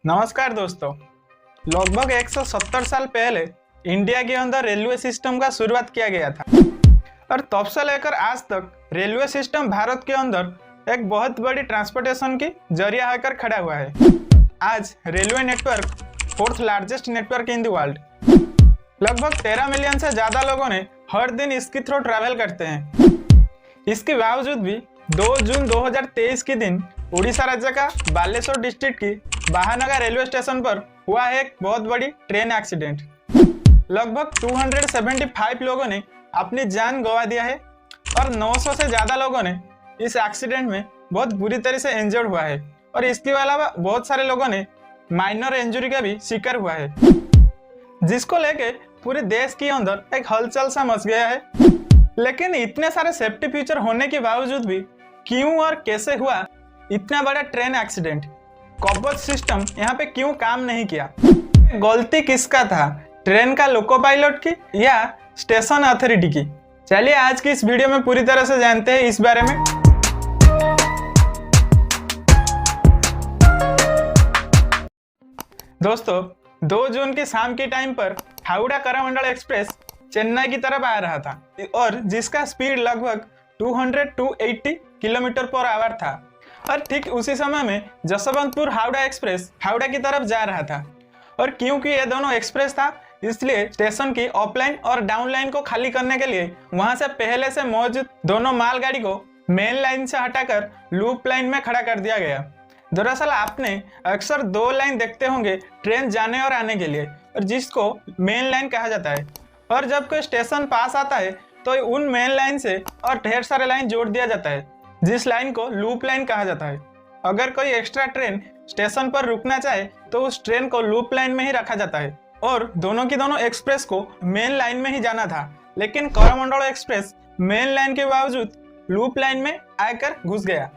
नमस्कार दोस्तों। लगभग 170 साल पहले इंडिया के अंदर रेलवे सिस्टम का शुरुआत किया गया था और तब से लेकर आज तक रेलवे सिस्टम भारत के अंदर एक बहुत बड़ी ट्रांसपोर्टेशन की जरिया होकर खड़ा हुआ है। आज railway network fourth largest network in the world. लगभग 13 मिलियन से ज्यादा लोगों ने हर दिन इसके थ्रू ट्रैवल करते हैं। इसके बावजूद भी 2 जून 2023 के दिन उड़ीसा राज्य का बालेश्वर डिस्ट्रिक्ट की बाहानगा रेलवे स्टेशन पर हुआ है एक बहुत बड़ी ट्रेन एक्सीडेंट। लगभग 275 लोगों ने अपनी जान गंवा दिया है और 900 से ज्यादा लोगों ने इस एक्सीडेंट में बहुत बुरी तरह से इंजर्ड हुआ है और इसके अलावा बहुत सारे लोगों ने माइनर इंजरी का भी शिकार हुआ है, जिसको लेके पूरे देश के अंदर एक हलचल सा मच गया है। लेकिन इतने सारे सेफ्टी फीचर होने के बावजूद भी क्यों और कैसे हुआ इतना बड़ा ट्रेन एक्सीडेंट? कवच सिस्टम यहाँ पे क्यों काम नहीं किया? गलती किसका था, ट्रेन का लोको पायलट की या स्टेशन अथॉरिटी की? चलिए आज की इस वीडियो में पूरी तरह से जानते हैं इस बारे में। दोस्तों, 2 जून की शाम के टाइम पर हावड़ा करमंडल एक्सप्रेस चेन्नई की तरफ आ रहा था और जिसका स्पीड लगभग 280 किलोमीटर पर आवर था और ठीक उसी समय में जसवंतपुर हावड़ा एक्सप्रेस हावड़ा की तरफ जा रहा था। और क्योंकि ये दोनों एक्सप्रेस था, इसलिए स्टेशन की ऑफलाइन और डाउन लाइन को खाली करने के लिए वहां से पहले से मौजूद दोनों मालगाड़ी को मेन लाइन से हटाकर लूप लाइन में खड़ा कर दिया गया। दरअसल आपने अक्सर 2 लाइन देखते होंगे ट्रेन जाने और आने के लिए, और जिसको मेन लाइन कहा जाता है। और जब कोई स्टेशन पास आता है तो उन मेन लाइन से और ढेर सारे लाइन जोड़ दिया जाता है, जिस लाइन को लूप लाइन कहा जाता है। अगर कोई एक्स्ट्रा ट्रेन स्टेशन पर रुकना चाहे तो उस ट्रेन को लूप लाइन में ही रखा जाता है और दोनों की दोनों एक्सप्रेस को मेन लाइन में ही जाना था। लेकिन करमंडल एक्सप्रेस मेन लाइन के बावजूद लूप लाइन में आकर घुस गया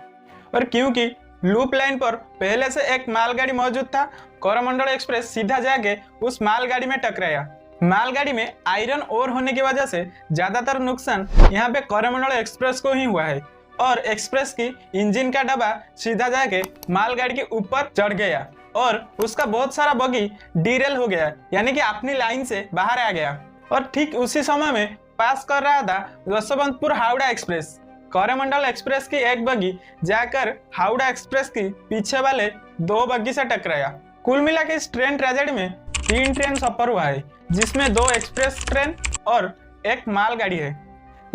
और क्योंकि लूप लाइन पर पहले से एक मालगाड़ी मौजूद था, करमंडल एक्सप्रेस सीधा जाके उस मालगाड़ी में टकराया। मालगाड़ी में आयरन ओर होने की वजह से ज्यादातर नुकसान यहाँ पे करमंडल एक्सप्रेस को ही हुआ है और एक्सप्रेस की इंजन का डब्बा सीधा जाके मालगाड़ी के ऊपर चढ़ गया और उसका बहुत सारा बगी डीरेल हो गया, यानी कि अपनी लाइन से बाहर आ गया। और ठीक उसी समय में पास कर रहा था जसवंतपुर हावड़ा एक्सप्रेस। करमंडल एक्सप्रेस की एक बगी जाकर हावड़ा एक्सप्रेस की पीछे वाले 2 बगी से टकराया। कुल मिला के इस ट्रेन ट्रेजेडी में 3 ट्रेन सफर हुआ है, जिसमें 2 एक्सप्रेस ट्रेन और एक मालगाड़ी है।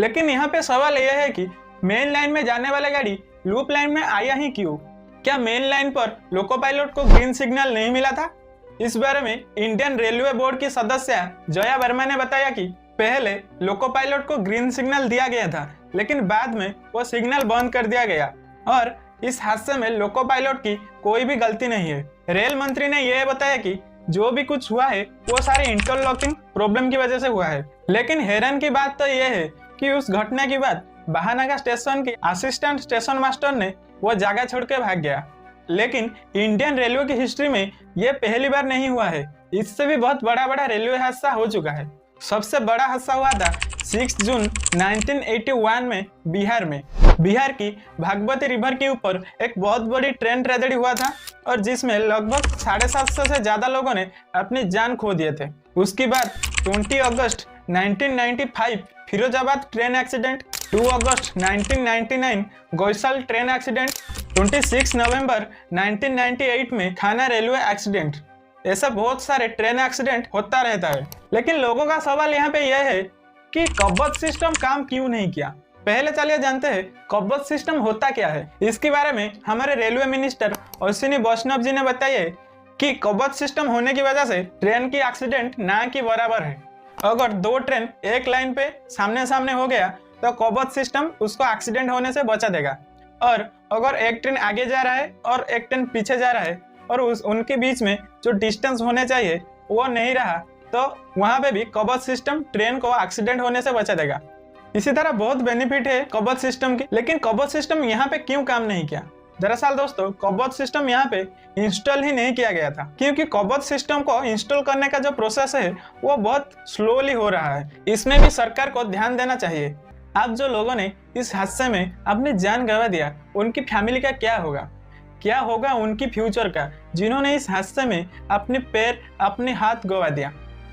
लेकिन यहाँ पे सवाल यह है कि मेन लाइन में जाने वाली गाड़ी लूप लाइन में आया ही क्यों? क्या मेन लाइन पर लोको पायलट को ग्रीन सिग्नल नहीं मिला था? इस बारे में इंडियन रेलवे बोर्ड की सदस्य जया वर्मा ने बताया कि पहले लोको पायलट को ग्रीन सिग्नल दिया गया था, लेकिन बाद में वो सिग्नल बंद कर दिया गया और इस हादसे में लोको पायलट की कोई भी गलती नहीं है। रेल मंत्री ने यह बताया कि जो भी कुछ हुआ है वो सारे इंटरलॉकिंग प्रॉब्लम की वजह से हुआ है। लेकिन हैरान की बात तो यह है कि उस घटना के बाद बाहानगा स्टेशन के असिस्टेंट स्टेशन मास्टर ने वो जगह छोड़ के भाग गया। लेकिन इंडियन रेलवे की हिस्ट्री में ये पहली बार नहीं हुआ है, इससे भी बहुत बड़ा रेलवे हादसा हो चुका है। सबसे बड़ा हादसा हुआ था 6 जून 1981 में बिहार की भागवती रिवर के ऊपर एक बहुत बड़ी ट्रेन ट्रेजेडी हुआ था और जिसमें लगभग 750 से ज्यादा लोगों ने अपनी जान खो दिए थे। उसके बाद 20 अगस्त 1995 फिरोजाबाद ट्रेन एक्सीडेंट, 2 अगस्त 1999 गौशाल ट्रेन एक्सीडेंट, 26 नवंबर 1998 में थाना रेलवे एक्सीडेंट। ऐसा बहुत सारे ट्रेन एक्सीडेंट होता रहता है। लेकिन लोगों का सवाल यहाँ पे यह है कि कवच सिस्टम काम क्यों नहीं किया? पहले चलिए जानते हैं कवच सिस्टम होता क्या है। इसके बारे में हमारे रेलवे मिनिस्टर अश्विनी वैष्णव जी ने बताया कि कवच सिस्टम होने की वजह से ट्रेन की एक्सीडेंट ना के बराबर है। अगर 2 ट्रेन एक लाइन पे सामने सामने हो गया तो कवच सिस्टम उसको एक्सीडेंट होने से बचा देगा, और अगर एक ट्रेन आगे जा रहा है और एक ट्रेन पीछे जा रहा है और उनके बीच में जो डिस्टेंस होने चाहिए वो नहीं रहा तो वहां पे भी कवच सिस्टम ट्रेन को एक्सीडेंट होने से बचा देगा। इसी तरह बहुत बेनिफिट है कवच सिस्टम की। लेकिन कवच सिस्टम यहाँ पे क्यों काम नहीं किया? दरअसल दोस्तों, कवच सिस्टम यहाँ पे इंस्टॉल ही नहीं किया गया था क्योंकि कवच सिस्टम को इंस्टॉल करने का जो प्रोसेस है वो बहुत स्लोली हो रहा है। इसमें भी सरकार को ध्यान देना चाहिए। अब जो लोगों ने इस हादसे में अपनी जान गंवा दिया, उनकी फैमिली का क्या होगा? क्या होगा उनकी फ्यूचर का, जिन्होंने इस हादसे में अपने पैर अपने हाथ गंवा दिया।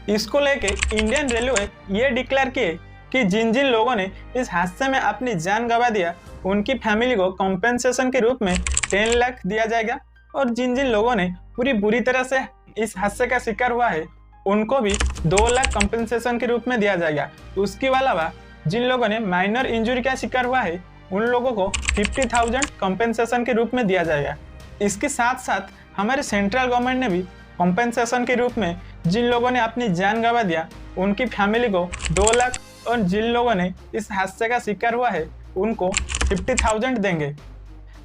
इसको लेके इंडियन रेलवे ये डिक्लेयर किए कि जिन जिन लोगों ने इस हादसे में अपनी जान गंवा दिया उनकी फैमिली को कॉम्पेंसेशन के रूप में 10 लाख दिया जाएगा, और जिन जिन लोगों ने पूरी बुरी तरह से इस हादसे का शिकार हुआ है उनको भी 2 लाख कॉम्पेंसेशन के रूप में दिया जाएगा। उसके अलावा जिन लोगों ने माइनर इंजरी का शिकार हुआ है उन लोगों को 50,000 कॉम्पेंसेशन के रूप में दिया जाएगा। इसके साथ साथ हमारे सेंट्रल गवर्नमेंट ने भी कॉम्पेंसेशन के रूप में जिन लोगों ने अपनी जान गंवा दिया उनकी फैमिली को 2 लाख, और जिन लोगों ने इस हादसे का शिकार हुआ है उनको 50,000 देंगे।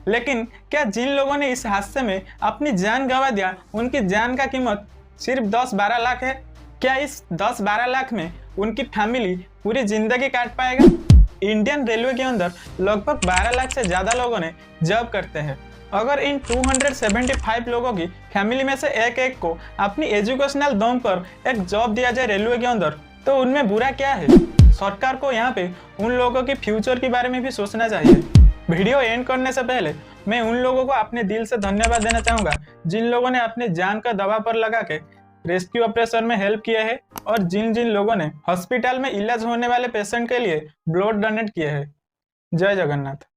लेकिन क्या जिन लोगों ने इस हादसे में अपनी जान गंवा दिया उनकी जान का कीमत सिर्फ 10-12 लाख है? क्या इस 10-12 लाख में उनकी फैमिली पूरी जिंदगी काट पाएगा? इंडियन रेलवे के अंदर लगभग 12 लाख से ज़्यादा लोगों ने जॉब करते हैं। अगर इन 275 लोगों की फैमिली में से एक एक को अपनी एजुकेशनल दम पर एक जॉब दिया जाए रेलवे के अंदर, तो उनमें बुरा क्या है? सरकार को यहाँ पे उन लोगों की फ्यूचर के बारे में भी सोचना चाहिए। वीडियो एंड करने से पहले मैं उन लोगों को अपने दिल से धन्यवाद देना चाहूँगा जिन लोगों ने अपनी जान का दवा पर लगा के रेस्क्यू ऑपरेशन में हेल्प किया है, और जिन जिन लोगों ने हॉस्पिटल में इलाज होने वाले पेशेंट के लिए ब्लड डोनेट किए हैं। जय जगन्नाथ।